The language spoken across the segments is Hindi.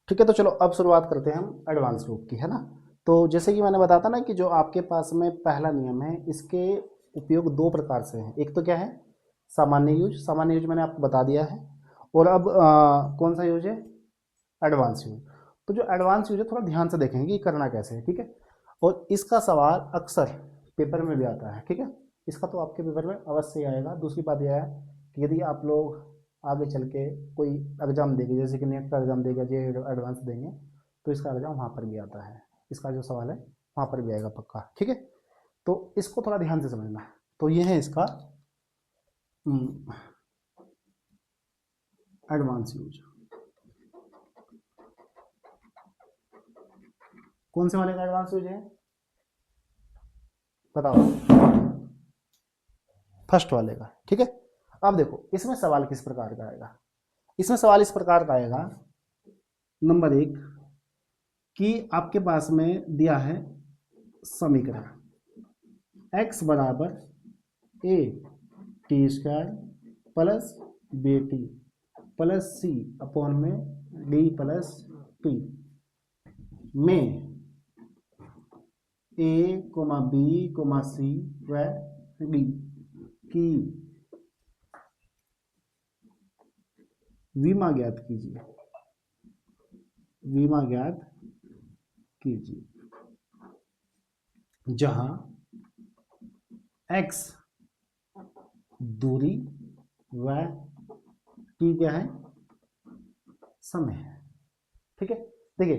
ठीक है, तो चलो अब शुरुआत करते हैं हम एडवांस रूप की, है ना। तो जैसे कि मैंने बताया ना कि जो आपके पास में पहला नियम है, इसके उपयोग दो प्रकार से हैं। एक तो क्या है, सामान्य यूज, सामान्य यूज मैंने आपको बता दिया है। और अब कौन सा यूज है, एडवांस यूज। तो जो एडवांस यूज है थोड़ा ध्यान से देखेंगे कि करना कैसे है, ठीक है। और इसका सवाल अक्सर पेपर में भी आता है, ठीक है। इसका तो आपके पेपर में अवश्य ही आएगा। दूसरी बात यह है कि यदि आप लोग आगे चल के कोई एग्जाम देंगे, जैसे कि नेट का एग्जाम देगा, जे एडवांस देंगे, तो इसका एग्जाम वहाँ पर भी आता है। इसका जो सवाल है वहाँ पर भी आएगा पक्का, ठीक है। तो इसको थोड़ा ध्यान से समझना। तो ये है इसका एडवांस यूज। कौन से वाले का एडवांस यूज है, बताओ। फर्स्ट वाले का, ठीक है। अब देखो इसमें सवाल किस प्रकार का आएगा। इसमें सवाल इस प्रकार का आएगा, नंबर एक, कि आपके पास में दिया है समीकरण x बराबर a t square plus b t plus c upon में डी प्लस पी में a comma b comma c व डी की विमा ज्ञात कीजिए, विमा ज्ञात कीजिए, जहां x दूरी व t क्या है, समय है, ठीक है। देखिए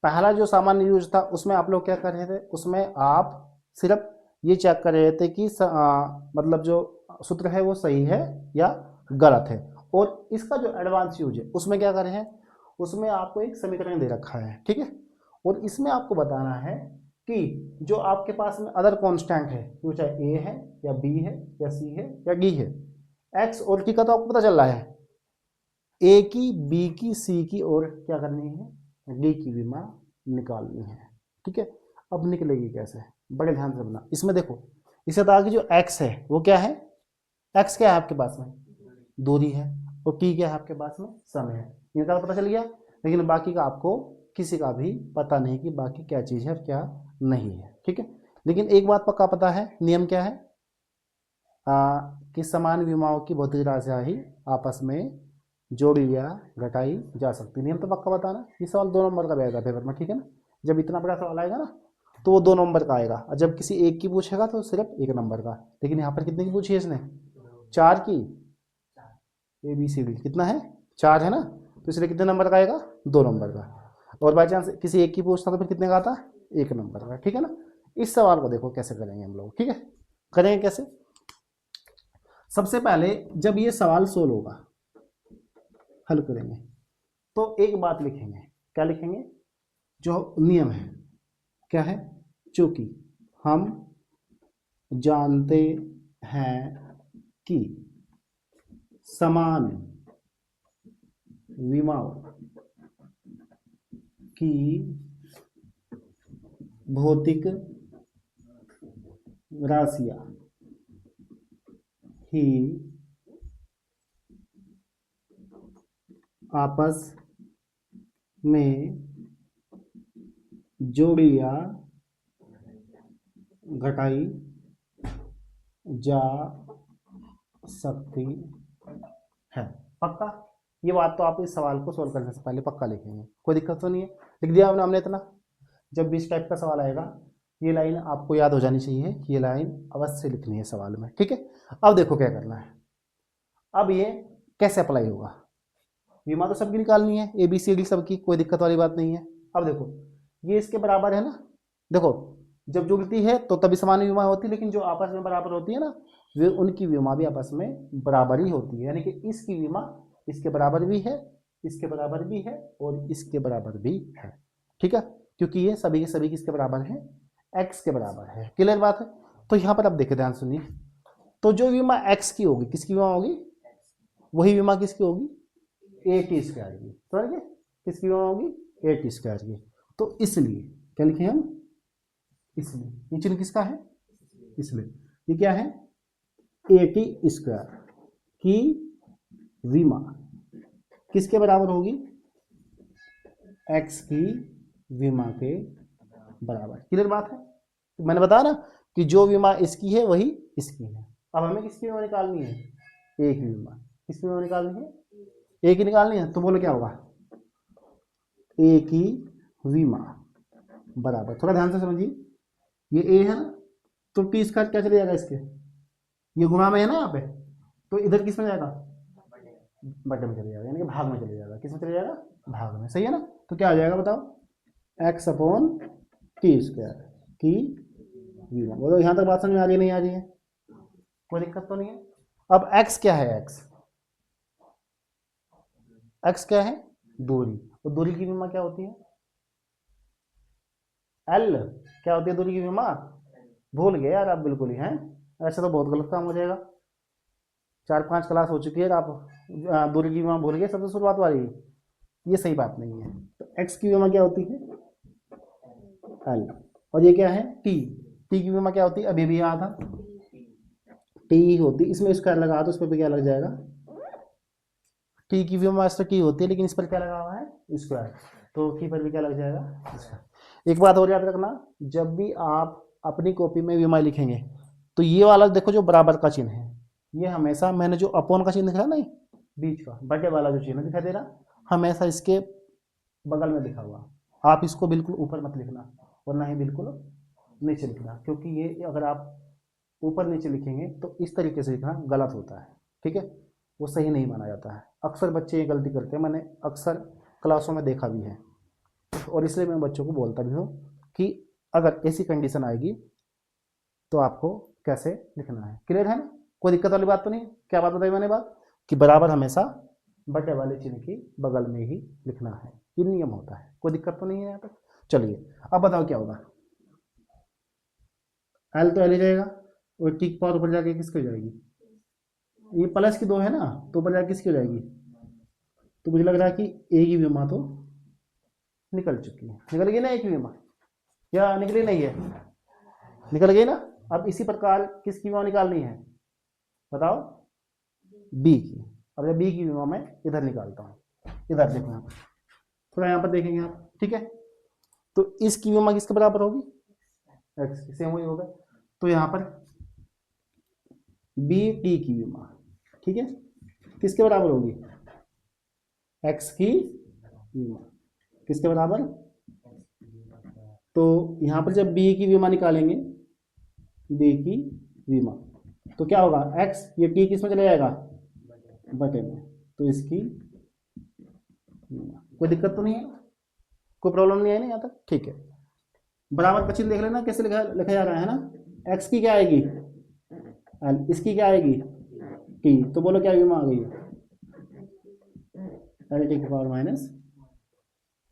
पहला जो सामान्य यूज था उसमें आप लोग क्या कर रहे थे, उसमें आप सिर्फ ये चेक कर रहे थे कि मतलब जो सूत्र है वो सही है या गलत है। और इसका जो एडवांस यूज है उसमें क्या कर रहे हैं, उसमें आपको एक समीकरण दे रखा है, ठीक है। और इसमें आपको बताना है कि जो आपके पास में अदर कांस्टेंट है, वो चाहे ए है या बी है या सी है या डी है, एक्स और टी का तो आपको पता चल रहा है, ए की, बी की, सी की और क्या करनी है, डी की विमा निकालनी है, ठीक है। अब निकलेगी कैसे, बड़े ध्यान से समझना। इसमें देखो इसे बता कि जो एक्स है वो क्या है, एक्स क्या है आपके पास में, दूरी है, और टी क्या है आपके पास में, समय है। इनका तो पता चल गया, लेकिन बाकी का आपको किसी का भी पता नहीं कि बाकी क्या चीज़ है और क्या नहीं है, ठीक है। लेकिन एक बात पक्का पता है, नियम क्या है, कि समान विमाओं की भौतिक राशियां ही आपस में जोड़ी या घटाई जा सकती। नियम तो पक्का बताना। ये सवाल 2 नंबर का भी आएगा पेपर में, ठीक है ना। जब इतना बड़ा सवाल आएगा ना तो वो 2 नंबर का आएगा, और जब किसी एक की पूछेगा तो सिर्फ 1 नंबर का। लेकिन यहाँ पर कितने की पूछी है इसने, 4 की। ए बी सी डी कितना है, 4 है ना, तो इसलिए कितने नंबर का आएगा, 2 नंबर का। और बाई चांस किसी एक की पूछता तो फिर कितने का आता, 1 नंबर का, ठीक है ना। इस सवाल को देखो कैसे करेंगे हम लोग, ठीक है। करेंगे कैसे, सबसे पहले जब ये सवाल सोल्व होगा, हल करेंगे, तो एक बात लिखेंगे, क्या लिखेंगे, जो नियम है क्या है, चूंकि हम जानते हैं कि समान विमाओं की भौतिक राशियां ही आपस में जोड़ी या घटाई जा सकती है। पक्का, ये बात तो आप इस सवाल को सोल्व करने से पहले पक्का लिखेंगे, कोई दिक्कत तो नहीं है। लिख दिया हमने इतना। जब भी इस टाइप का सवाल आएगा ये लाइन आपको याद हो जानी चाहिए, ये लाइन अवश्य लिखनी है सवाल में, ठीक है। अब देखो क्या करना है, अब ये कैसे अप्लाई होगा, विमा तो सबकी निकालनी है, ए बी सी डी सबकी, कोई दिक्कत वाली बात नहीं है। अब देखो ये इसके बराबर है ना, देखो जब जुड़ती है तो तभी समान विमा होती है, लेकिन जो आपस में बराबर होती है ना, वे उनकी विमा भी आपस में बराबर ही होती है। यानी कि इसकी विमा इसके बराबर भी है, इसके बराबर भी है और इसके बराबर भी है, ठीक है। क्योंकि ये सभी के सभी किसके बराबर है, एक्स के बराबर है। क्लियर बात है। तो यहाँ पर अब देखिए ध्यान सुनिए, तो जो विमा एक्स की होगी, किसकी विमा होगी, वही विमा किसकी होगी, ए टी स्क्वायर की, समझ गए, किसकी विमा होगी, ए टी स्क्वायर की। तो इसलिए क्या लिखे हम, इसलिए ये चिन्ह किसका है, इसलिए ये क्या है, ए टी स्क्वायर की विमा किसके बराबर होगी, एक्स की विमा के बराबर। क्लियर बात है? तो मैंने बताया ना कि जो विमा इसकी है वही इसकी है। अब हमें किसकी विमा निकालनी है? ए की विमा। किसकी विमा निकालनी है? ए की निकालनी है। तो बोलो क्या होगा? ए की विमा बराबर, थोड़ा ध्यान से समझिए, ये ए है ना, तो टी इसका क्या चले जाएगा इसके, ये गुणा में है ना यहाँ पे, तो इधर किस में जाएगा? बटे में चले जाएगा, यानी कि भाग में चले जाएगा। किस में चले जाएगा? भाग में। सही है ना? तो क्या आ जाएगा बताओ? एक्स अपॉन टी स्क्वायर की विमा। बोलो यहाँ तक बात समझ में आ रही है नहीं आ रही है? कोई दिक्कत तो नहीं है? अब एक्स क्या है? एक्स क्या है? दूरी। तो दूरी की विमा क्या होती है? एल। क्या होती है दूरी की विमा? भूल गए यार आप बिल्कुल ही हैं, ऐसे तो बहुत गलत काम हो जाएगा। 4-5 क्लास हो चुकी है, आप दूरी की विमा भूल गए सबसे शुरुआत वाली। ये सही बात नहीं है। तो एक्स की विमा क्या होती है? एल। और ये क्या है? टी। टी की विमा क्या होती है? अभी भी याद था, टी होती, इसमें स्क्वायर लगा तो उस पर क्या लग जाएगा? टी की विमा इस पर टी होती है, लेकिन इस पर क्या लगा हुआ है? स्क्वायर, तो टी पर भी क्या लग जाएगा? एक बात और याद रखना, जब भी आप अपनी कॉपी में विमा लिखेंगे तो ये वाला देखो जो बराबर का चिन्ह है, ये हमेशा, मैंने जो अपॉन का चिन्ह दिखा ना बीच का बटे वाला जो चिन्ह दिखाई दे रहा, हमेशा इसके बगल में लिखा हुआ। आप इसको बिल्कुल ऊपर मत लिखना और ना ही बिल्कुल नीचे लिखना, क्योंकि ये अगर आप ऊपर नीचे लिखेंगे तो इस तरीके से लिखना गलत होता है। ठीक है? वो सही नहीं माना जाता है। अक्सर बच्चे ये गलती करते हैं, मैंने अक्सर क्लासों में देखा भी है, और इसलिए मैं बच्चों को बोलता भी हूँ कि अगर ऐसी कंडीशन आएगी तो आपको कैसे लिखना है। क्लियर है ना? कोई दिक्कत वाली बात तो नहीं? क्या बात बताई मैंने? बात कि बराबर हमेशा बटे वाले चिन्ह की बगल में ही लिखना है, ये नियम होता है। कोई दिक्कत तो नहीं है यहाँ तक? चलिए अब बताओ क्या होगा। एल तो एल ही रहेगा, और टी की पावर ऊपर जाके किसकी हो जाएगी? ये प्लस की 2 है ना, तो ऊपर जाके किसकी हो जाएगी? तो मुझे लग रहा है कि ए की विमा तो निकल चुकी है। निकल गई ना ए की विमा? या निकली नहीं है? निकल गई ना? अब इसी प्रकार किसकी विमा निकालनी है बताओ? बी की। अब जब बी की विमा मैं इधर निकालता हूँ, इधर देखो यहाँ पर, थोड़ा यहाँ पर देखेंगे आप। ठीक है? तो इसकी विमा किसके बराबर होगी? एक्स की। सेम वही होगा। तो यहाँ पर बी टी की विमा, ठीक है, किसके बराबर होगी? एक्स की विमा। किसके बराबर? तो यहाँ पर जब बी की विमा निकालेंगे, बी की विमा, तो क्या होगा? एक्स, ये टी किस में चले जाएगा? बटे में। तो इसकी विमा। कोई दिक्कत तो नहीं है? कोई प्रॉब्लम नहीं है ना यहाँ तक? ठीक है। बराबर का चिन्ह देख लेना कैसे लिखा लिखा जा रहा है ना। एक्स की क्या आएगी? एल। इसकी क्या आएगी? टी। तो बोलो क्या विमा आ गई? एल टी की पावर माइनस।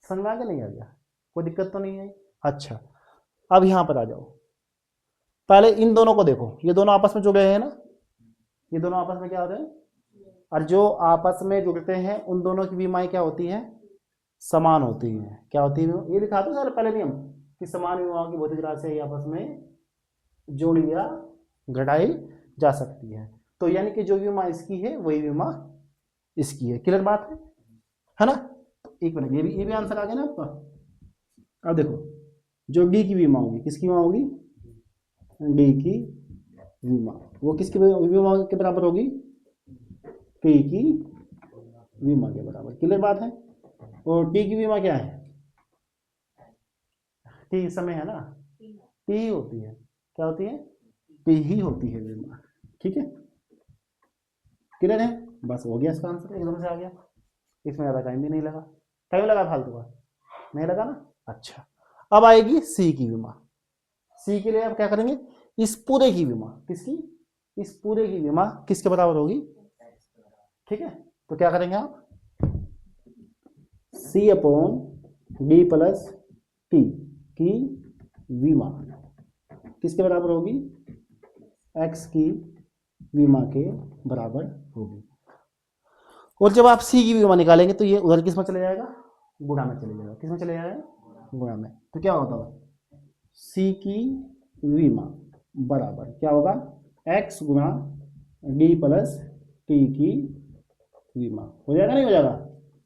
समझ में आ गया नहीं आ गया? कोई दिक्कत तो नहीं है? अच्छा, अब यहां पर आ जाओ। पहले इन दोनों को देखो, ये दोनों आपस में जुड़े हैं ना, ये दोनों आपस में क्या होते हैं? और जो आपस में जुड़ते हैं उन दोनों की विमाएं क्या होती है? समान होती है। क्या होती है? ये लिखा था सर पहले नियम कि समान विमाओं की भौतिक राशि आपस में जोड़ी या घटाई जा सकती है। तो यानी कि जो विमा इसकी है वही विमा इसकी है। क्लियर बात है ना? तो एक मिनट, ये भी आंसर आ गया ना आपका। अब देखो, जो डी की विमा होगी, किसकी विमा होगी? डी की विमा, वो किसकी विमा के बराबर होगी? टी की विमा के बराबर। क्लियर बात है? और टी की विमा क्या है? टी समय है ना, टी ही होती है। क्या होती है? टी ही होती है विमा। ठीक है? क्लियर है? बस हो गया इसका आंसर, एकदम से आ गया। इसमें ज़्यादा टाइम भी नहीं लगा। टाइम लगा फालतू का? नहीं लगा ना? अच्छा, अब आएगी सी की विमा। सी के लिए आप क्या करेंगे? इस पूरे की विमा, किसकी? इस पूरे की विमा किसके बराबर होगी? ठीक है? तो क्या करेंगे आप? सी अपॉन डी प्लस टी की विमा किसके बराबर होगी? एक्स की विमा के बराबर होगी। और जब आप सी की विमा निकालेंगे तो ये उधर किस में चले जाएगा? गुणा में चले जाएगा। किस में चले जाएगा? गुणा में। तो क्या होता है? सी की विमा बराबर क्या होगा? एक्स गुणा डी प्लस टी की विमा। हो जाएगा नहीं हो जाएगा?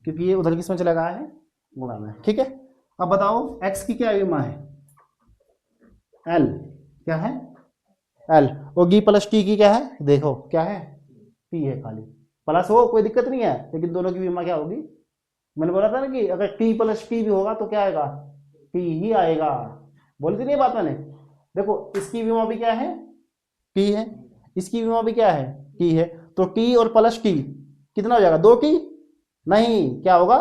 क्योंकि ये उधर किस में चला गया है? गुणा में, ठीक है। अब बताओ x की क्या विमा है, l, क्या है l, और g प्लस t की क्या है, देखो क्या है, p है, खाली प्लस हो कोई दिक्कत नहीं है, लेकिन दोनों की विमा क्या होगी, मैंने बोला था ना कि अगर t प्लस t भी होगा तो क्या आएगा, t ही आएगा, बोली थी नहीं बात मैंने। देखो इसकी विमा भी क्या है, t है, इसकी विमा भी क्या है, t है, तो t और प्लस t कितना हो जाएगा, 2t, नहीं क्या होगा,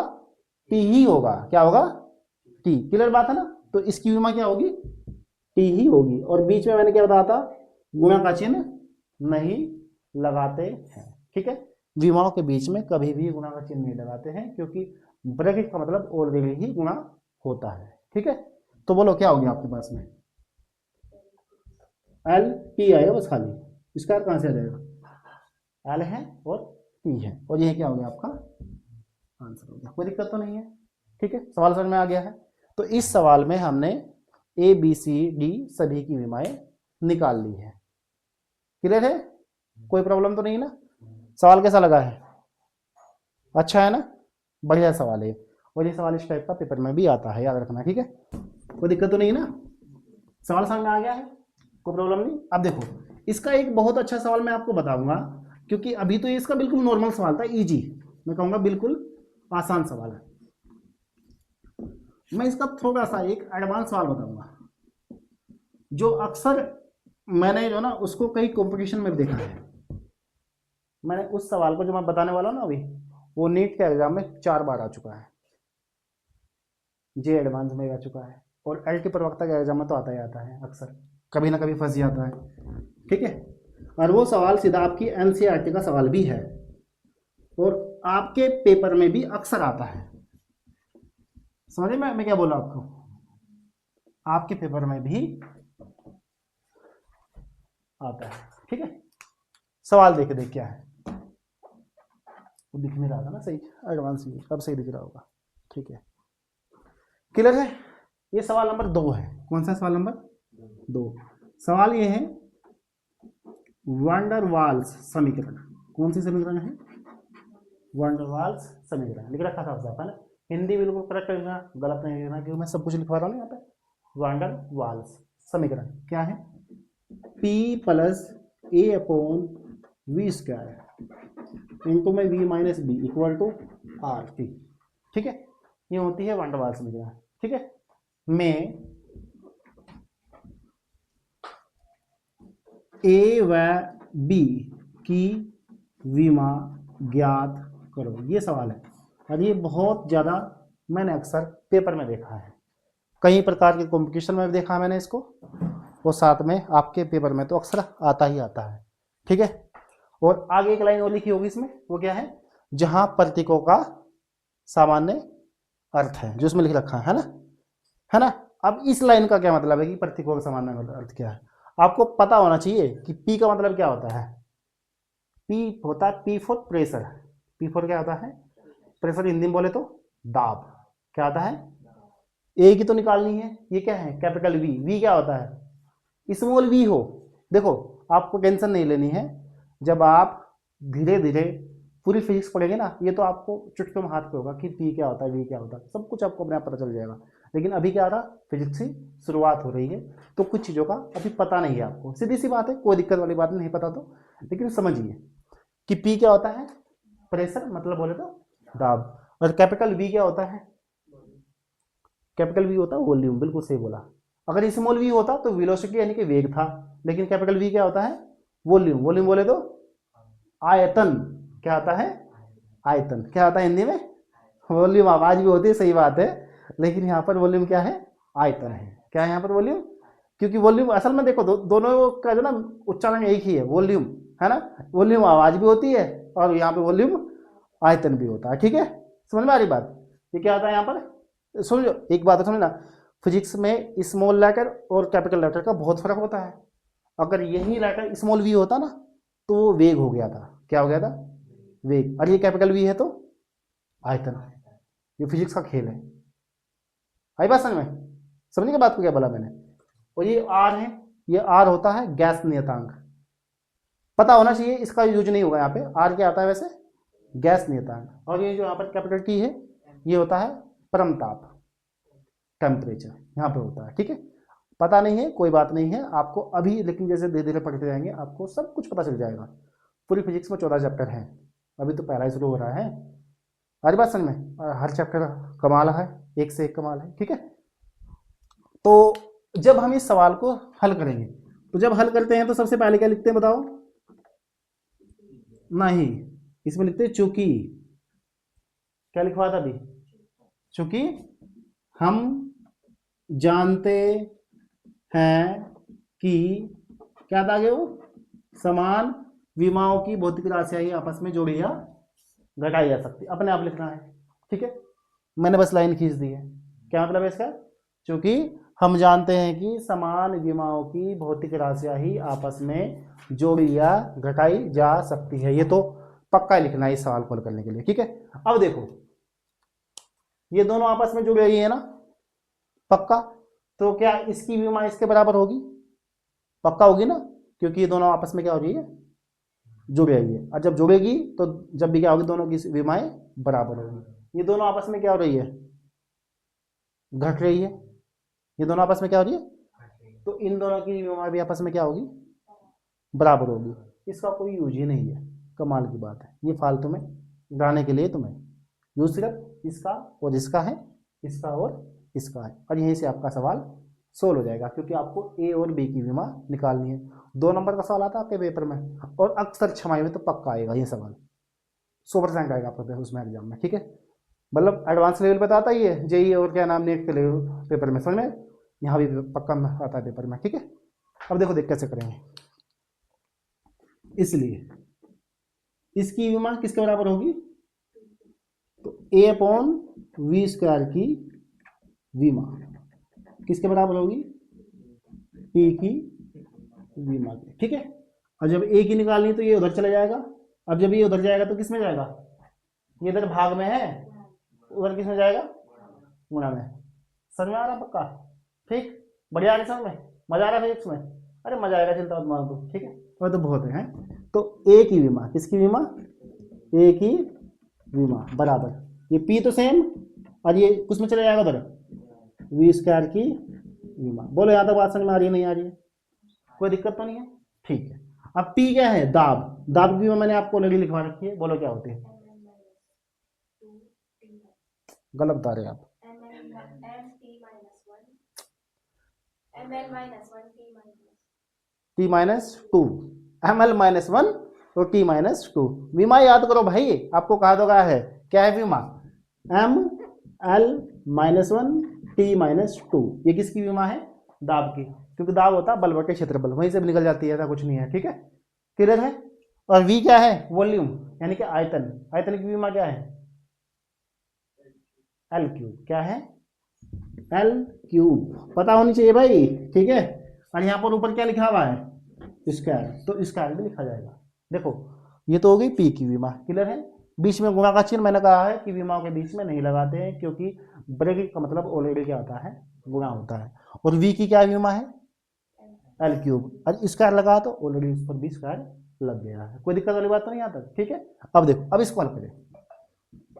t ही होगा, क्या होगा, t, क्लियर बात है ना। तो इसकी विमा क्या होगी, t ही होगी, और बीच में मैंने क्या बताया था, गुणा का चिन्ह नहीं लगाते हैं, ठीक है। विमाओं के बीच में कभी भी गुणा का चिन्ह नहीं लगाते हैं, क्योंकि ब्रैकेट का मतलब ऑलरेडी ही गुणा होता है, ठीक है। तो बोलो क्या हो गया आपके पास में, एल पी आएगा बस खाली, इसका कहां से आ जाएगा, एल है और पी है, और ये क्या हो गया आपका आंसर हो गया, कोई दिक्कत तो नहीं है, ठीक है। सवाल समझ में आ गया है। तो इस सवाल में हमने ए बी सी डी सभी की विमाएं निकाल ली है, क्लियर है, कोई प्रॉब्लम तो नहीं ना। सवाल कैसा लगा है, अच्छा है ना, बढ़िया सवाल है, और ये सवाल इस टाइप का पेपर में भी आता है, याद रखना, ठीक है, कोई दिक्कत तो नहीं ना, सवाल समझ में आ गया है, कोई प्रॉब्लम नहीं। अब देखो इसका एक बहुत अच्छा सवाल मैं आपको बताऊंगा, क्योंकि अभी तो इसका बिल्कुल नॉर्मल सवाल था, इजी, मैं कहूंगा बिल्कुल आसान सवाल है, मैं इसका थोड़ा सा एक एडवांस सवाल बताऊंगा, जो अक्सर मैंने जो ना उसको कई कंपटीशन में देखा है। मैंने उस सवाल को जो मैं बताने वाला हूं ना अभी, वो नीट के एग्जाम में 4 बार आ चुका है, जे एडवांस में आ चुका है, और एल के प्रवक्ता के एग्जाम में तो आता ही आता है, अक्सर कभी ना कभी फंस जाता है, ठीक है। और वो सवाल सीधा आपकी एनसीईआरटी का सवाल भी है, और आपके पेपर में भी अक्सर आता है, समझे मैं क्या बोला आपको, आपके पेपर में भी आता है, ठीक है। सवाल देख क्या है, वो दिख नहीं रहा था ना सही, एडवांस ही अब सही दिख रहा होगा, ठीक है, क्लियर है। ये सवाल नंबर 2 है, कौन सा सवाल नंबर 2, सवाल ये है वैन डर वाल्स समीकरण, कौन सी समीकरण है, वैन डर वाल्स समीकरण, लिख रखा था आपने, हिंदी बिल्कुल करेक्ट लिखना, गलत नहीं लिखना, क्योंकि मैं सब कुछ लिखवा रहा हूँ यहाँ पे। वैन डर वाल्स समीकरण क्या है, P plus A upon V square into में V minus B equal to R T, ठीक है, ये होती है वैन डर वाल्स समीकरण, ठीक है। में ए व बी की विमा ज्ञात करो, ये सवाल है, और ये बहुत ज़्यादा मैंने अक्सर पेपर में देखा है, कई प्रकार के कंपटीशन में देखा है मैंने इसको, और साथ में आपके पेपर में तो अक्सर आता ही आता है, ठीक है। और आगे एक लाइन और लिखी होगी इसमें, वो क्या है, जहां प्रतीकों का सामान्य अर्थ है, जो इसमें लिख रखा है ना, है ना। अब इस लाइन का क्या मतलब है कि प्रतीकों का सामान्य अर्थ क्या है, आपको पता होना चाहिए कि पी का मतलब क्या होता है, पी होता है P for pressure, P for क्या होता है, प्रेशर, हिंदी में बोले तो दाब, क्या होता है, ए की तो निकालनी है, ये क्या है कैपिटल वी, वी क्या होता है स्मॉल वी हो, देखो आपको टेंशन नहीं लेनी है, जब आप धीरे धीरे पूरी फिजिक्स पढ़ेंगे ना, ये तो आपको चुटकियों में हाथ पे होगा कि पी क्या होता है, वी क्या होता है, सब कुछ आपको अपने आप पता चल जाएगा, लेकिन अभी क्या रहा, फिजिक्स की शुरुआत हो रही है, तो कुछ चीज़ों का अभी पता नहीं है आपको, सीधी सी बात है, कोई दिक्कत वाली बात नहीं पता तो, लेकिन समझिए कि पी क्या होता है, प्रेशर मतलब बोले तो दाब, और कैपिटल वी क्या होता है, कैपिटल वी होता है वॉल्यूम, बिल्कुल सही बोला, अगर स्मॉल वी होता तो वेलोसिटी यानी कि वेग था, लेकिन कैपिटल वी क्या होता है वॉल्यूम, वॉल्यूम बोले तो आयतन, क्या आता है आयतन, क्या आता है हिंदी में वॉल्यूम, आवाज भी होती है सही बात है, लेकिन यहाँ पर वॉल्यूम क्या है आयतन है, क्या है यहाँ पर वॉल्यूम, क्योंकि वॉल्यूम असल में देखो दोनों का जो ना उच्चारण एक ही है, वॉल्यूम है ना, वॉल्यूम आवाज भी होती है और यहाँ पे वॉल्यूम आयतन भी होता है, ठीक है, समझ में आ रही बात, ये क्या आता है यहाँ पर, समझो एक बात समझना, फिजिक्स में स्मॉल लेटर और कैपिटल लेटर का बहुत फर्क होता है, अगर यही लेटर स्मॉल वी होता ना तो वो वेग हो गया था, क्या हो गया था वेग, और ये कैपिटल वी है तो आयतन, ये फिजिक्स का खेल है, आई बात समझ में, समझने की बात को क्या बोला मैंने, और ये आर है, ये आर होता है गैस नियतांक, पता होना चाहिए, इसका यूज नहीं होगा यहाँ पे, आर क्या आता है वैसे गैस नियतांक, और ये जो यहाँ पर कैपिटल टी है ये होता है परम ताप, टेम्परेचर यहाँ पे होता है। ठीक है, पता नहीं है कोई बात नहीं है आपको अभी, लेकिन जैसे धीरे धीरे पढ़ते जाएंगे आपको सब कुछ पता चल जाएगा। पूरी फिजिक्स में 14 चैप्टर है, अभी तो पहला ही शुरू हो रहा है। आज बात समझ में, और हर चैप्टर कमाल है, एक से एक कमाल है। ठीक है, तो जब हम इस सवाल को हल करेंगे, तो जब हल करते हैं तो सबसे पहले क्या लिखते हैं बताओ? नहीं, इसमें लिखते हैं चूंकि, क्या लिखवा था अभी? चूंकि हम जानते हैं कि, क्या था आगे वो, समान विमाओं की भौतिक राशियां ही आपस में जोड़ी या घटाई जा सकती, अपने आप लिखना है। ठीक है, मैंने बस लाइन खींच दी है। क्या मतलब है इसका? क्योंकि हम जानते हैं कि समान विमाओं की भौतिक राशियां ही आपस में जोड़ी या घटाई जा सकती है। ये तो पक्का लिखना है इस सवाल को हल करने के लिए। ठीक है, अब देखो ये दोनों आपस में जुड़ी हुई है ना, पक्का। तो क्या इसकी विमा इसके बराबर होगी? पक्का होगी ना, क्योंकि ये दोनों आपस में क्या हो रही है? जुड़ रही है। और जब जुड़ेगी तो जब भी क्या होगी, दोनों की विमाएं बराबर होगी। ये दोनों आपस में क्या हो रही है? घट रही है। ये दोनों आपस में क्या हो रही है? तो इन दोनों की विमा भी आपस में क्या होगी? बराबर होगी। इसका कोई यूज ही नहीं है, कमाल की बात है। ये फालतू में गाने के लिए तुम्हें यूज सिर्फ इसका और इसका है, इसका और इसका है, और यहीं से आपका सवाल सोल्व हो जाएगा, क्योंकि आपको ए और बी की विमा निकालनी है। 2 नंबर का सवाल आता है आपके पेपर में, और अक्सर छमाई में तो पक्का आएगा ये सवाल, 100% आएगा आपके उसमें एग्जाम में। ठीक है, मतलब एडवांस लेवल पे तो आता ही है, जेई और क्या नाम नेट के लेवल पेपर में, समझ में, यहाँ भी पक्का आता है पेपर में। ठीक है, अब देखो देख कैसे करेंगे। इसलिए इसकी विमा किसके बराबर होगी? तो A/V² की विमा किसके बराबर होगी? P की विमा के। ठीक है, और जब A की निकालनी तो ये उधर चला जाएगा। अब जब ये उधर जाएगा तो किस में जाएगा? ये इधर भाग में है, उधर किस में जाएगा? गुणा में। समझ में आ रहा पक्का? ठीक, बढ़िया आ रही समझ में, मजा आ रहा है फिजिक्स में? अरे मजा आएगा, चिंता मत मानो तो। ठीक है, और तो बहुत है। तो A की विमा, किसकी विमा? A की विमा बराबर, ये P तो सेम, और ये किस में चले जाएगा उधर? V² की विमा। बोलो यहाँ तक बात समझ में आ रही है नहीं आ रही है? कोई दिक्कत तो नहीं है? ठीक है, अब P क्या है? दाब। दाब की विमा मैंने आपको ऑलरेडी लिखवा रखी है, बोलो क्या होती है? गलत बता रहे आप। T-2 ml-1 और T-2 विमा याद करो भाई, आपको कहा तो क्या है? क्या है विमा? ml-1 T-2। ये किसकी विमा है? दाब की, क्योंकि दाब होता है बल बटे क्षेत्रफल, वहीं से भी निकल जाती है, ऐसा कुछ नहीं है। ठीक है, क्लियर है? और V क्या है? वॉल्यूम, यानी कि आयतन। आयतन की विमा क्या है? L3। क्या है? L3 पता होनी चाहिए भाई। ठीक है, और यहाँ पर ऊपर क्या लिखा हुआ है? स्क्वायर, तो स्क्वायर भी लिखा जाएगा। देखो ये तो हो गई P की विमा, क्लियर है? बीच में गुणा का चिन्ह मैंने कहा है कि विमाओं के बीच में नहीं लगाते हैं, क्योंकि ब्रैकेट का मतलब ऑलरेडी क्या होता है? गुणा होता है। और V की क्या विमा है? L3। और स्क्वायर लगा तो ऑलरेडी उस पर भी स्क्वायर लग गया है, कोई दिक्कत वाली बात तो नहीं आता। ठीक है, अब देखो, अब इसको हल करें।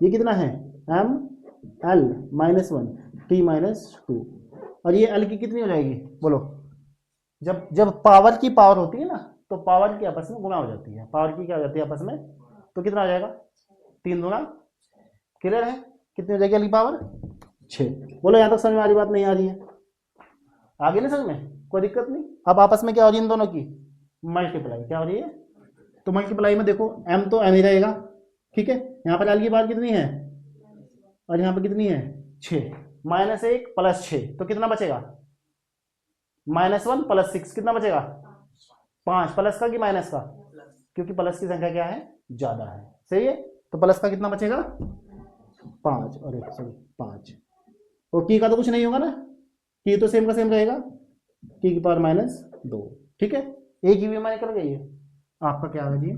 ये कितना है? ml-1 T-2, और ये L की कितनी हो जाएगी बोलो? जब पावर की पावर होती है ना, तो पावर की आपस में गुणा हो जाती है। पावर की क्या हो जाती है आपस में? तो कितना हो जाएगा? 3 गुना। क्लियर है? कितनी हो जाएगी L की पावर? 6। बोलो यहाँ तक समझ में आ रही बात नहीं आ रही है? आगे नहीं समझ में? कोई दिक्कत नहीं। अब आपस में क्या हो रही है इन दोनों की? मल्टीप्लाई। क्या हो रही है? तो मल्टीप्लाई में देखो m तो m ही रहेगा। ठीक है, यहाँ पर L की पावर कितनी है? और यहाँ पर कितनी है? 6। -1 + 6 तो कितना बचेगा? -1 + 6 कितना बचेगा? 5। प्लस का कि माइनस का? क्योंकि प्लस की संख्या क्या है? ज्यादा है। सही है, तो प्लस का कितना बचेगा? 5। और 5, और की का तो कुछ नहीं होगा ना, की तो सेम का सेम रहेगा, की की पावर -2। ठीक है, ए की भी हमारे निकल गई है। आपका क्या है जी?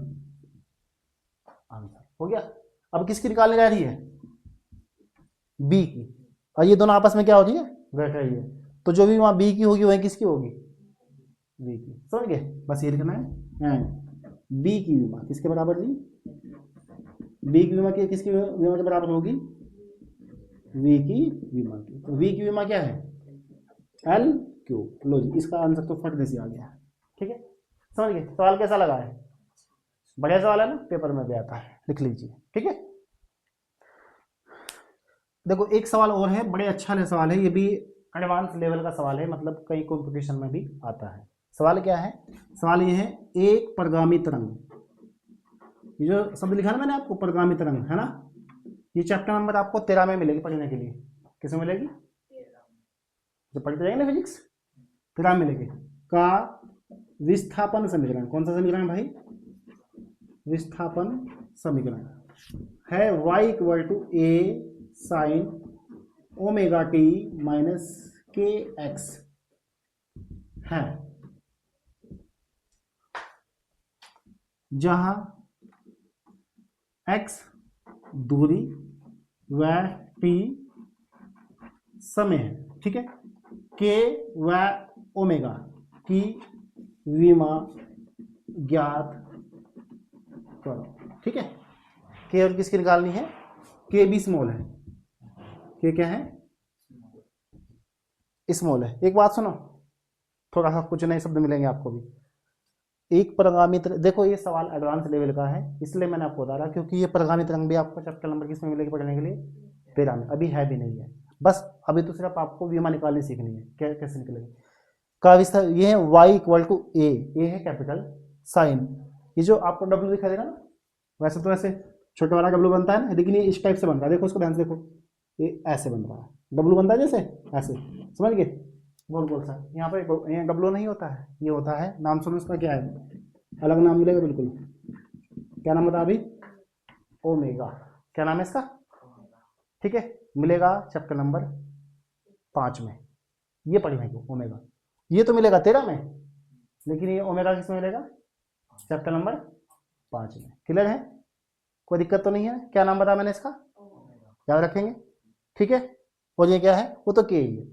आंसर हो गया। अब किसकी निकालने जा रही है? बी की, और ये दोनों आपस में क्या हो रही है? घट रही है। तो जो भी वहां बी की होगी वही किसकी होगी? बी की। समझ गए? बस ये लिखना है, बी की विमा किसके बराबर जी? बी की विमा किसकी विमा के बराबर होगी? वी की विमा की। तो वी की विमा क्या है? L cube. लो जी, इसका आंसर तो फटने से आ गया। ठीक है, समझ गए? सवाल कैसा लगा है? बढ़िया सवाल है ना, पेपर में भी आता है, लिख लीजिए। ठीक है, देखो एक सवाल और है, बड़े अच्छा सवाल है, ये भी एडवांस लेवल का सवाल है, मतलब कई कंपटीशन में भी आता है। सवाल क्या है? सवाल ये है, एक परगामी तरंग, ये जो शब्द लिखा ना मैंने आपको, परगामी तरंग, है ना, ये चैप्टर नंबर आपको 13 में मिलेगी पढ़ने के लिए। किस में मिलेगी? जो पढ़ते जाएंगे ना फिजिक्स, 13 में मिलेगी। का विस्थापन समीकरण, कौन सा समीकरण भाई? विस्थापन समीकरण है y equal to a sine omega t minus k x है, जहां x दूरी व t समय है। ठीक है, k व ओमेगा की विमा ज्ञात करो। ठीक है, के और किसकी निकालनी है? के भी स्मॉल है, के क्या है? स्मॉल है। एक बात सुनो, थोड़ा सा कुछ नए शब्द मिलेंगे आपको भी। एक परगामी तरंग, देखो ये सवाल एडवांस लेवल का है, इसलिए मैंने आपको बता रहा, क्योंकि ये परगामी तरंग भी आपको चैप्टर नंबर किस में मिलेगी पढ़ने के लिए? 13 में। अभी है भी नहीं है, बस अभी तो सिर्फ आपको विमा निकालनी सीखनी है, कैसे निकलेगी। का विस्तार ये है y इक्वल टू ए है कैपिटल साइन, ये जो आपको डब्ल्यू दिखाई देगा ना, वैसे तो ऐसे छोटा वाला डब्ल्यू बनता है ना, लेकिन ये इस टाइप से बन रहा है। देखो इसको ध्यान से देखो, ये ऐसे बन रहा है, डब्ल्यू बनता है जैसे ऐसे, समझ गए? गोल गोल सा। यहाँ पर डब्ल्यू नहीं होता है, ये होता है, नाम सुनो इसका क्या है, अलग नाम मिलेगा बिल्कुल। क्या नाम बता अभी? ओमेगा। क्या नाम है इसका? ठीक है, मिलेगा चैप्टर नंबर 5 में, ये पढ़ेंगे ओमेगा। ये तो मिलेगा 13 में, लेकिन ये ओमेगा किस में मिलेगा? चैप्टर नंबर 5 में। क्लियर है? कोई दिक्कत तो नहीं है? क्या नाम बताया मैंने इसका? याद रखेंगे। ठीक है, और ये क्या है? वो तो के ही है,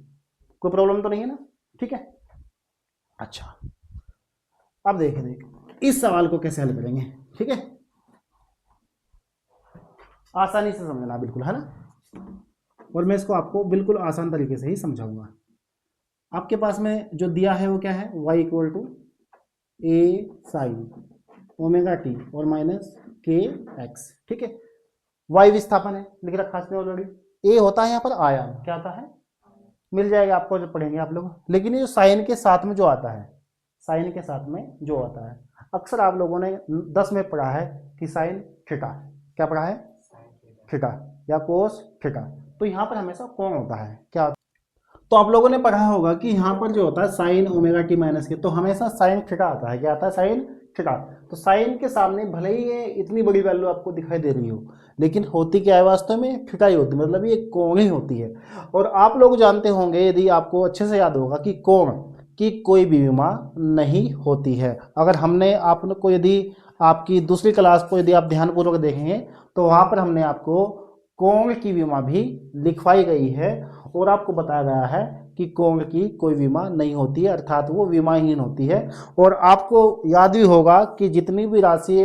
कोई प्रॉब्लम तो नहीं है ना? ठीक है, अच्छा अब देखें इस सवाल को कैसे हल करेंगे। ठीक है, आसानी से समझना बिल्कुल, है ना, और मैं इसको आपको बिल्कुल आसान तरीके से ही समझाऊंगा। आपके पास में जो दिया है वो क्या है? y equal to a sine omega t और माइनस के एक्स। ठीक है, y विस्थापन है, लिख रखा है ऑलरेडी। ए होता है यहाँ पर आयाम, क्या आता है? मिल जाएगा आपको जब पढ़ेंगे आप लोग। लेकिन ये जो साइन के साथ में जो आता है, साइन के साथ में जो आता है, अक्सर आप लोगों ने 10 में पढ़ा है कि साइन थीटा, क्या पढ़ा है? थीटा या कोस थीटा। तो यहाँ पर हमेशा कोण होता है, क्या? तो आप लोगों ने पढ़ा होगा कि यहाँ पर जो होता है साइन ओमेगा टी माइनस के, तो हमेशा साइन थीटा आता है। क्या आता है? Sine theta. तो साइन के सामने भले ही ये इतनी बड़ी वैल्यू आपको दिखाई दे रही हो, लेकिन होती क्या है वास्तव में? थीटा ही होती है, मतलब ये कोण ही होती है। और आप लोग जानते होंगे, यदि आपको अच्छे से याद होगा, कि कोण की कोई भी विमा नहीं होती है। अगर हमने आपको, यदि आपकी दूसरी क्लास को यदि आप ध्यानपूर्वक देखेंगे, तो वहाँ पर हमने आपको कोण की विमा भी लिखवाई गई है, और आपको बताया गया है कि कोण की कोई विमा नहीं होती है, अर्थात वो विमाहीन होती है। और आपको याद भी होगा कि जितनी भी राशि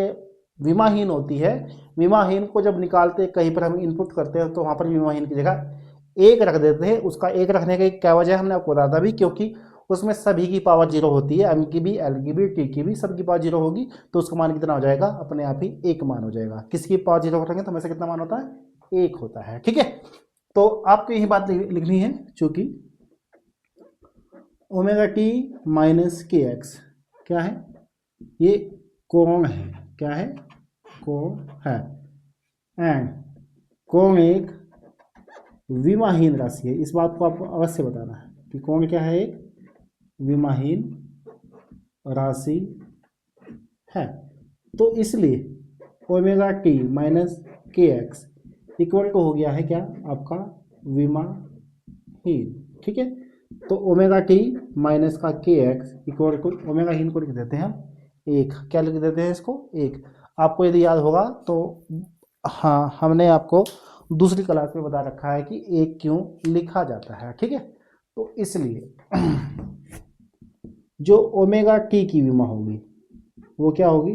विमाहीन होती है, विमाहीन को जब निकालते कहीं पर हम इनपुट करते हैं, तो वहाँ पर विमाहीन की जगह एक रख देते हैं। उसका एक रखने का क्या वजह हमने आपको बताया था भी, क्योंकि उसमें सभी की पावर 0 होती है, एम की भी, एल की भी, टी की भी, सबकी पावर 0 होगी। तो उसका मान कितना हो जाएगा? अपने आप ही एक मान हो जाएगा। किसकी पावर 0 रखेंगे तो हमेशा कितना मान होता है? एक होता है। ठीक है, तो आपको यही बात लिखनी है, चूंकि omega t minus k x क्या है? ये कोण है। क्या है? कोण है। एंड कोण एक विमाहीन राशि है। इस बात को आपको अवश्य बताना है कि कोण क्या है? एक विमाहीन राशि है। तो इसलिए omega t minus k x equal to हो गया है क्या? आपका विमाहीन। ठीक है, तो ओमेगा टी माइनस का के एक्स इक्वल टू ओमेगा हीन को लिख देते हैं हम एक। क्या लिख देते हैं इसको? एक। आपको यदि याद होगा तो हाँ, हमने आपको दूसरी क्लास में बता रखा है कि एक क्यों लिखा जाता है। ठीक है, तो इसलिए जो ओमेगा टी की विमा होगी वो क्या होगी?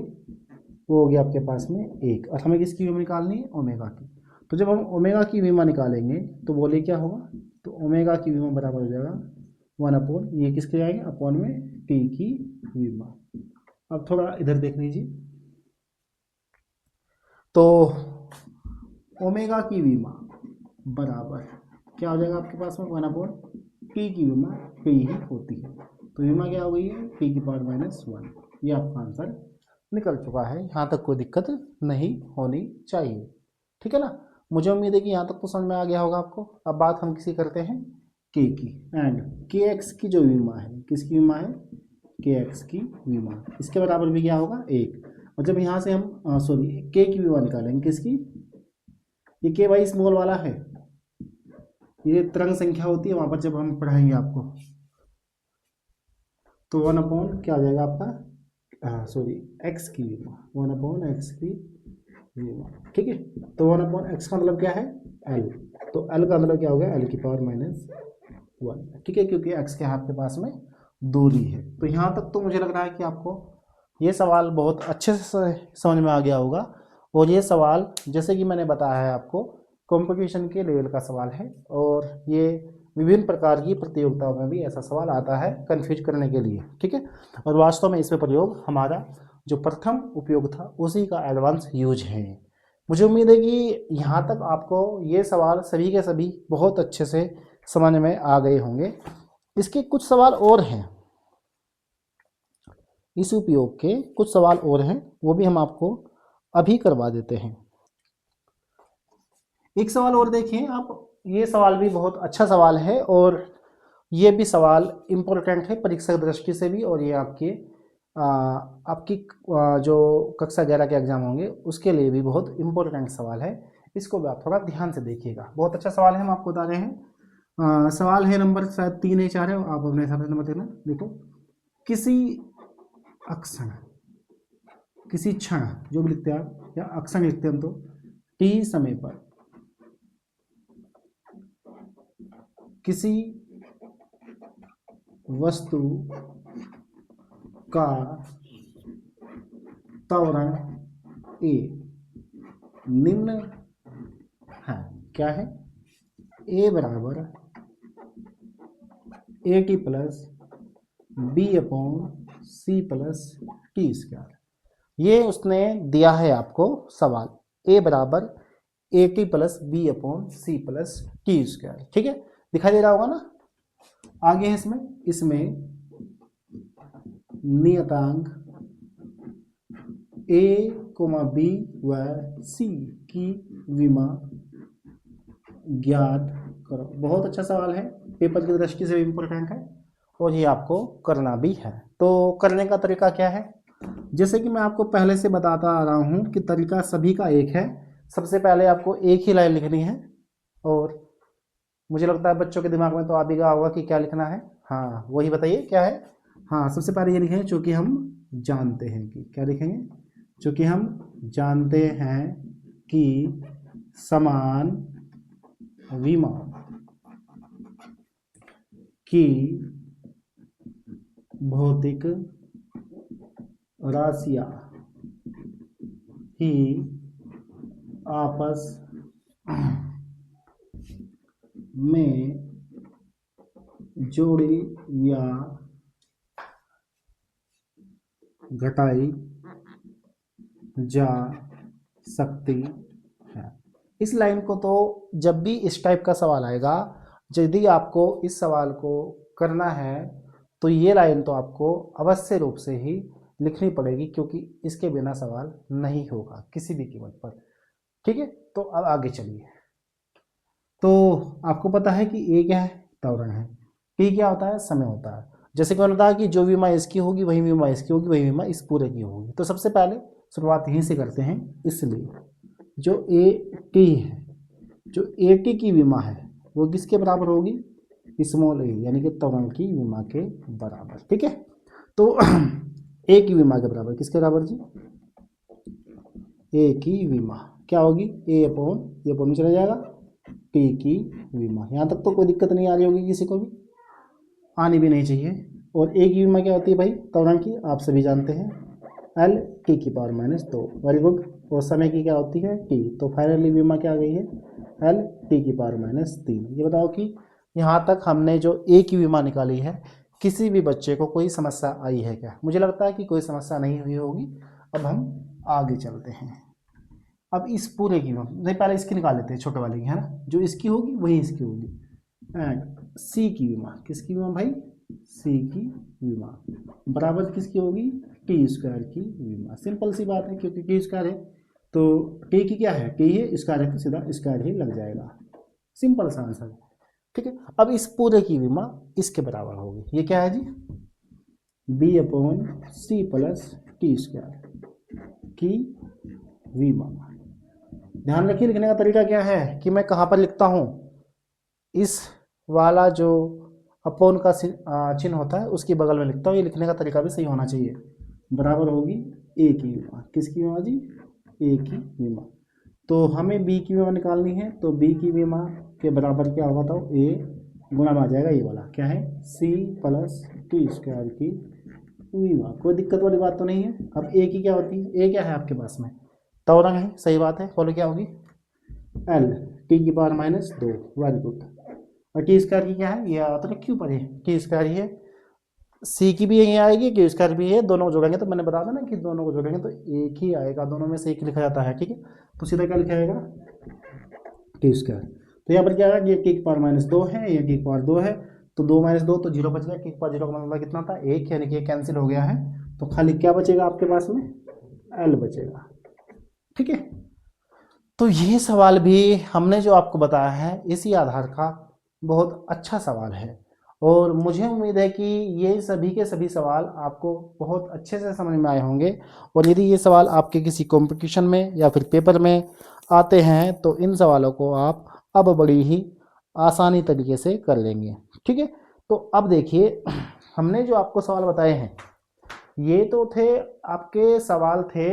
वो होगी आपके पास में एक, और हमें किसकी विमा निकालनी है? ओमेगा की। तो जब हम ओमेगा की बीमा निकालेंगे तो बोले क्या होगा, तो ओमेगा की बीमा बराबर हो जाएगा 1 ये किसके जाएंगे अपॉन में टी की बीमा। अब थोड़ा इधर देख लीजिए, तो ओमेगा की बीमा बराबर क्या हो जाएगा आपके पास में 1/टी की बीमा पी ही होती है। तो बीमा क्या हो गई है पी की पावर -1। ये आपका आंसर निकल चुका है। यहाँ तक कोई दिक्कत नहीं होनी चाहिए, ठीक है ना। मुझे उम्मीद है कि यहाँ तक तो समझ में आ गया होगा आपको। अब बात हम किसी करते हैं के की, एंड के एक्स की जो बीमा है, किसकी बीमा है, के एक्स की बीमा, इसके बराबर भी क्या होगा 1। और जब यहाँ से हम सॉरी के की बीमा निकालेंगे, किसकी, ये के भाई स्मॉल वाला है, ये तरंग संख्या होती है वहाँ पर जब हम पढ़ाएंगे आपको, तो 1 क्या आ जाएगा आपका सॉरी एक्स की बीमा, 1/x की बीमा, ठीक है। तो 1/x का मतलब क्या है l, तो l का मतलब क्या हो गया l की पावर -1, ठीक है, क्योंकि x के आपके पास में दूरी है। तो यहाँ तक तो मुझे लग रहा है कि आपको ये सवाल बहुत अच्छे से समझ में आ गया होगा। और ये सवाल जैसे कि मैंने बताया है आपको कंपटीशन के लेवल का सवाल है, और ये विभिन्न प्रकार की प्रतियोगिताओं में भी ऐसा सवाल आता है कंफ्यूज करने के लिए, ठीक है। और वास्तव में इसमें प्रयोग हमारा जो प्रथम उपयोग था उसी का एडवांस यूज है। मुझे उम्मीद है कि यहाँ तक आपको ये सवाल सभी के सभी बहुत अच्छे से समझ में आ गए होंगे। इसके कुछ सवाल और हैं, इस उपयोग के कुछ सवाल और हैं, वो भी हम आपको अभी करवा देते हैं। एक सवाल और देखें आप, ये सवाल भी बहुत अच्छा सवाल है और ये भी सवाल इम्पोर्टेंट है परीक्षा की दृष्टि से भी, और ये आपकी जो कक्षा 11 के एग्जाम होंगे उसके लिए भी बहुत इम्पोर्टेंट सवाल है। इसको भी आप थोड़ा ध्यान से देखिएगा, बहुत अच्छा सवाल है, हम आपको बता रहे हैं। सवाल है नंबर शायद 3 या 4 है, आप अपने हिसाब से नंबर देखना। देखो, किसी अक्षण, किसी क्षण जो भी लिखते हैं आप, या अक्षण लिखते हैं हम, तो टी समय पर किसी वस्तु का त्वरण ए निम्न है, क्या है, ए बराबर a t plus b upon c plus t square. ये उसने दिया है आपको सवाल, ए बराबर a t plus b upon c plus t square, ठीक है, दिखाई दे रहा होगा ना। आगे है इसमें नियतांक ए कोमा बी व सी की विमा ज्ञात करो। बहुत अच्छा सवाल है, पेपर की दृष्टि से भी इम्पोर्टेंट है और ये आपको करना भी है। तो करने का तरीका क्या है, जैसे कि मैं आपको पहले से बताता आ रहा हूँ कि तरीका सभी का एक है। सबसे पहले आपको एक ही लाइन लिखनी है, और मुझे लगता है बच्चों के दिमाग में तो आ भी गया होगा कि क्या लिखना है। हाँ वही बताइए क्या है। हाँ सबसे पहले ये लिखेंगे चूँकि हम जानते हैं कि, क्या लिखेंगे, चूँकि हम जानते हैं कि समान विमा की भौतिक राशियाँ ही आपस में जोड़ी या घटाई जा सकती है। इस लाइन को तो जब भी इस टाइप का सवाल आएगा, यदि आपको इस सवाल को करना है तो ये लाइन तो आपको अवश्य रूप से ही लिखनी पड़ेगी, क्योंकि इसके बिना सवाल नहीं होगा किसी भी कीमत पर, ठीक है। तो अब आगे चलिए। तो आपको पता है कि ए क्या है, त्वरण है, टी क्या होता है, समय होता है। जैसे कि मैंने बताया कि जो विमा इसकी होगी वही विमा इसकी होगी, वही विमा इस पूरे की होगी। तो सबसे पहले शुरुआत यहीं से करते हैं। इसलिए जो ए टी है, जो ए टी की विमा है वो किसके बराबर होगी, स्मॉल ए यानी कि त्वरण की विमा के बराबर, ठीक है। तो ए की विमा के बराबर किसके बराबर जी, ए की विमा क्या होगी, ए अपॉन में चला जाएगा टी की विमा। यहाँ तक तो कोई दिक्कत नहीं आ रही होगी किसी को भी, आनी भी नहीं चाहिए। और ए की विमा क्या होती है भाई, त्वरण की, आप सभी जानते हैं, एल टी की पावर -2। Very good. और समय की क्या होती है टी, तो फाइनली बीमा क्या आ गई है एल टी की पावर -3। ये बताओ कि यहाँ तक हमने जो ए की बीमा निकाली है, किसी भी बच्चे को कोई समस्या आई है क्या? मुझे लगता है कि कोई समस्या नहीं हुई होगी। अब हम आगे चलते हैं। अब इस पूरे की नहीं, पहले इसकी निकाल लेते हैं, छोटे वाले की, है ना, जो इसकी होगी वही इसकी होगी। एंड सी की बीमा, किसकी बीमा भाई? सी की बीमा बराबर किसकी होगी? टी स्क्वायर की बीमा। सिंपल सी बात है, क्योंकि टी स्क्वायर है तो टी की क्या है, टी है, स्क्वायर है तो सीधा स्क्वायर ही लग जाएगा। सिंपल सा आंसर है, ठीक है। अब इस पूरे की बीमा इसके बराबर होगी। ये क्या है जी? B/C प्लस टी स्क्वायर की बीमा। ध्यान रखिए लिखने का तरीका क्या है कि मैं कहाँ पर लिखता हूँ, इस वाला जो अपोन का चिन्ह होता है उसके बगल में लिखता हूँ। ये लिखने का तरीका भी सही होना चाहिए। बराबर होगी ए की बीमा, किसकी बीमा जी? ए की बीमा। तो हमें बी की बीमा निकालनी है, तो बी की बीमा के बराबर क्या होगा? तो ए गुणा में आ जाएगा ये वाला, क्या है? सी प्लस टी स्क्वायर की बीमा। कोई दिक्कत वाली बात तो नहीं है। अब ए की क्या होती है? ए क्या है आपके पास में? तौरंग है, सही बात है। फॉलो क्या होगी? एल टी की पावर -2। Very good. और टी स्क्वायर की क्या है? ये आता है क्यों पर है, टी स्क्वायर ही है। सी की भी यही आएगी, टी स्क्वायर भी है, दोनों को जोड़ेंगे तो मैंने बता था ना कि दोनों को जोड़ेंगे तो एक ही आएगा, दोनों में से एक लिखा जाता है, ठीक है। तो सीधा क्या लिखा जाएगा? T square. तो यहाँ पर क्या है, ये टी की पावर -2 है, ये टी की पावर 2 है, तो 2 - 2 तो 0 बच गया। टी की पावर 0 का मतलब कितना था? 1, यानी कि कैंसिल हो गया है। तो खाली क्या बचेगा आपके पास में? एल बचेगा, ठीक है। तो ये सवाल भी हमने जो आपको बताया है इसी आधार का बहुत अच्छा सवाल है, और मुझे उम्मीद है कि ये सभी के सभी सवाल आपको बहुत अच्छे से समझ में आए होंगे। और यदि ये सवाल आपके किसी कंपटीशन में या फिर पेपर में आते हैं तो इन सवालों को आप अब बड़ी ही आसानी तरीके से कर लेंगे, ठीक है। तो अब देखिए, हमने जो आपको सवाल बताए हैं ये तो थे आपके सवाल थे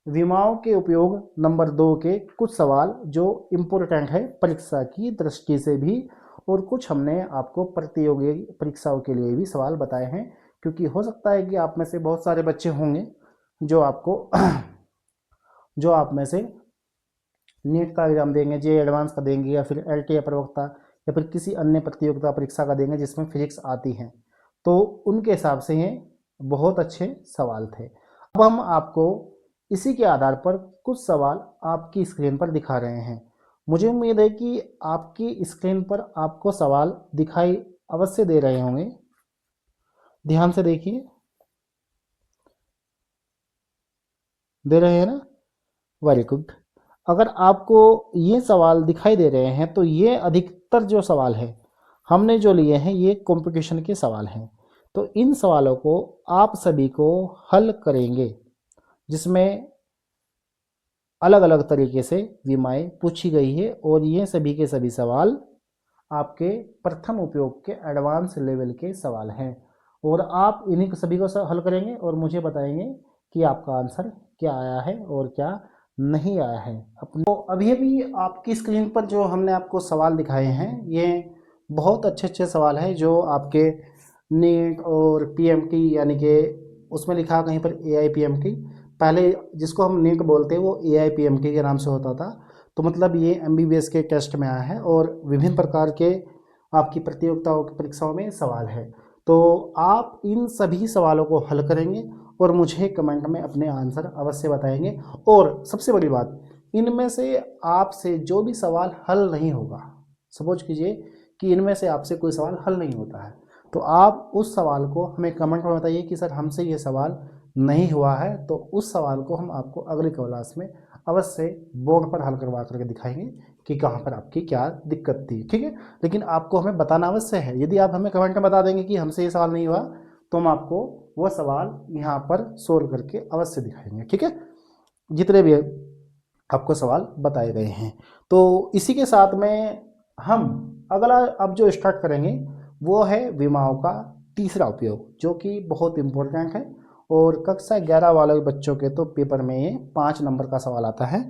विमाओं के उपयोग नंबर 2 के कुछ सवाल जो इम्पोर्टेंट है परीक्षा की दृष्टि से भी, और कुछ हमने आपको प्रतियोगी परीक्षाओं के लिए भी सवाल बताए हैं, क्योंकि हो सकता है कि आप में से बहुत सारे बच्चे होंगे जो आपको जो आप में से नीट का एग्जाम देंगे, जे एडवांस का देंगे, या फिर LTA प्रवक्ता, या फिर किसी अन्य प्रतियोगिता परीक्षा का देंगे जिसमें फिजिक्स आती है, तो उनके हिसाब से ये बहुत अच्छे सवाल थे। अब हम आपको इसी के आधार पर कुछ सवाल आपकी स्क्रीन पर दिखा रहे हैं। मुझे उम्मीद है कि आपकी स्क्रीन पर आपको सवाल दिखाई अवश्य दे रहे होंगे। ध्यान से देखिए, दे रहे हैं ना? Very good. अगर आपको ये सवाल दिखाई दे रहे हैं तो ये अधिकतर जो सवाल है हमने जो लिए हैं ये कंपटीशन के सवाल हैं। तो इन सवालों को आप सभी को हल करेंगे, जिसमें अलग अलग तरीके से विमाएँ पूछी गई है, और ये सभी के सभी सवाल आपके प्रथम उपयोग के एडवांस लेवल के सवाल हैं, और आप इन्हीं सभी को हल करेंगे और मुझे बताएंगे कि आपका आंसर क्या आया है और क्या नहीं आया है। तो अभी अभी आपकी स्क्रीन पर जो हमने आपको सवाल दिखाए हैं ये बहुत अच्छे अच्छे सवाल हैं जो आपके नीट और PMT, यानी कि उसमें लिखा कहीं पर AIPMT, पहले जिसको हम नीट बोलते हैं वो AIPMT के नाम से होता था। तो मतलब ये MBBS के टेस्ट में आया है और विभिन्न प्रकार के आपकी प्रतियोगिताओं की परीक्षाओं में सवाल है। तो आप इन सभी सवालों को हल करेंगे और मुझे कमेंट में अपने आंसर अवश्य बताएंगे। और सबसे बड़ी बात, इनमें से आपसे जो भी सवाल हल नहीं होगा, सपोज कीजिए कि इनमें से आपसे कोई सवाल हल नहीं होता है, तो आप उस सवाल को हमें कमेंट में बताइए कि सर हमसे ये सवाल नहीं हुआ है, तो उस सवाल को हम आपको अगली क्लास में अवश्य बोर्ड पर हल करवा करके दिखाएंगे कि कहाँ पर आपकी क्या दिक्कत थी, ठीक है। लेकिन आपको हमें बताना अवश्य है। यदि आप हमें कमेंट में बता देंगे कि हमसे ये सवाल नहीं हुआ, तो हम आपको वो सवाल यहाँ पर सोल्व करके अवश्य दिखाएंगे, ठीक है, जितने भी आपको सवाल बताए गए हैं। तो इसी के साथ में हम अगला अब जो स्टार्ट करेंगे वो है विमाओं का तीसरा उपयोग, जो कि बहुत इम्पोर्टेंट है, और कक्षा 11 वाले बच्चों के तो पेपर में ये 5 नंबर का सवाल आता है,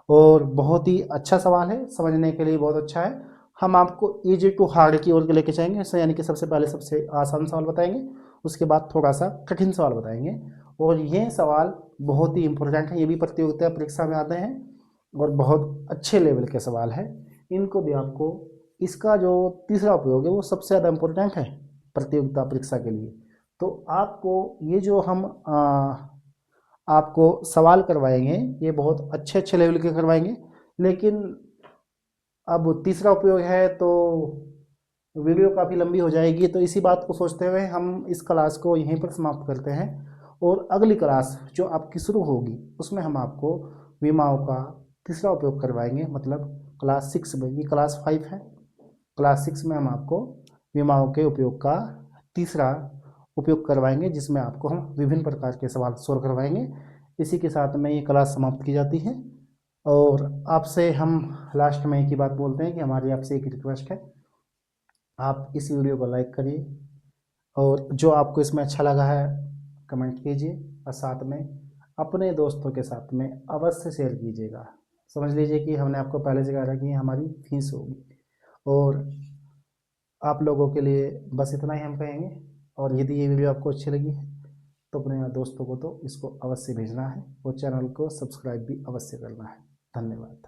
और बहुत ही अच्छा सवाल है, समझने के लिए बहुत अच्छा है। हम आपको इजी टू हार्ड की ओर लेके जाएंगे, यानी कि सबसे पहले सबसे आसान सवाल बताएंगे, उसके बाद थोड़ा सा कठिन सवाल बताएंगे, और ये सवाल बहुत ही इम्पोर्टेंट है, ये भी प्रतियोगिता परीक्षा में आते हैं और बहुत अच्छे लेवल के सवाल है। इनको भी आपको, इसका जो तीसरा उपयोग है वो सबसे ज़्यादा इम्पोर्टेंट है प्रतियोगिता परीक्षा के लिए। तो आपको ये जो हम आपको सवाल करवाएंगे ये बहुत अच्छे अच्छे लेवल के करवाएंगे, लेकिन अब तीसरा उपयोग है तो वीडियो काफ़ी लंबी हो जाएगी, तो इसी बात को सोचते हुए हम इस क्लास को यहीं पर समाप्त करते हैं। और अगली क्लास जो आपकी शुरू होगी उसमें हम आपको विमाओं का तीसरा उपयोग करवाएंगे, मतलब क्लास 6 में, ये क्लास 5 है, क्लास 6 में हम आपको विमाओं के उपयोग का तीसरा उपयोग करवाएंगे, जिसमें आपको हम विभिन्न प्रकार के सवाल सोल्व करवाएंगे। इसी के साथ में ये क्लास समाप्त की जाती है। और आपसे हम लास्ट में एक ही बात बोलते हैं कि हमारी आपसे एक रिक्वेस्ट है, आप इस वीडियो को लाइक करिए और जो आपको इसमें अच्छा लगा है कमेंट कीजिए, और साथ में अपने दोस्तों के साथ में अवश्य शेयर कीजिएगा। समझ लीजिए कि हमने आपको पहले से कहा था कि हमारी फीस होगी, और आप लोगों के लिए बस इतना ही हम कहेंगे। और यदि ये वीडियो आपको अच्छी लगी है तो अपने दोस्तों को तो इसको अवश्य भेजना है और चैनल को सब्सक्राइब भी अवश्य करना है। धन्यवाद।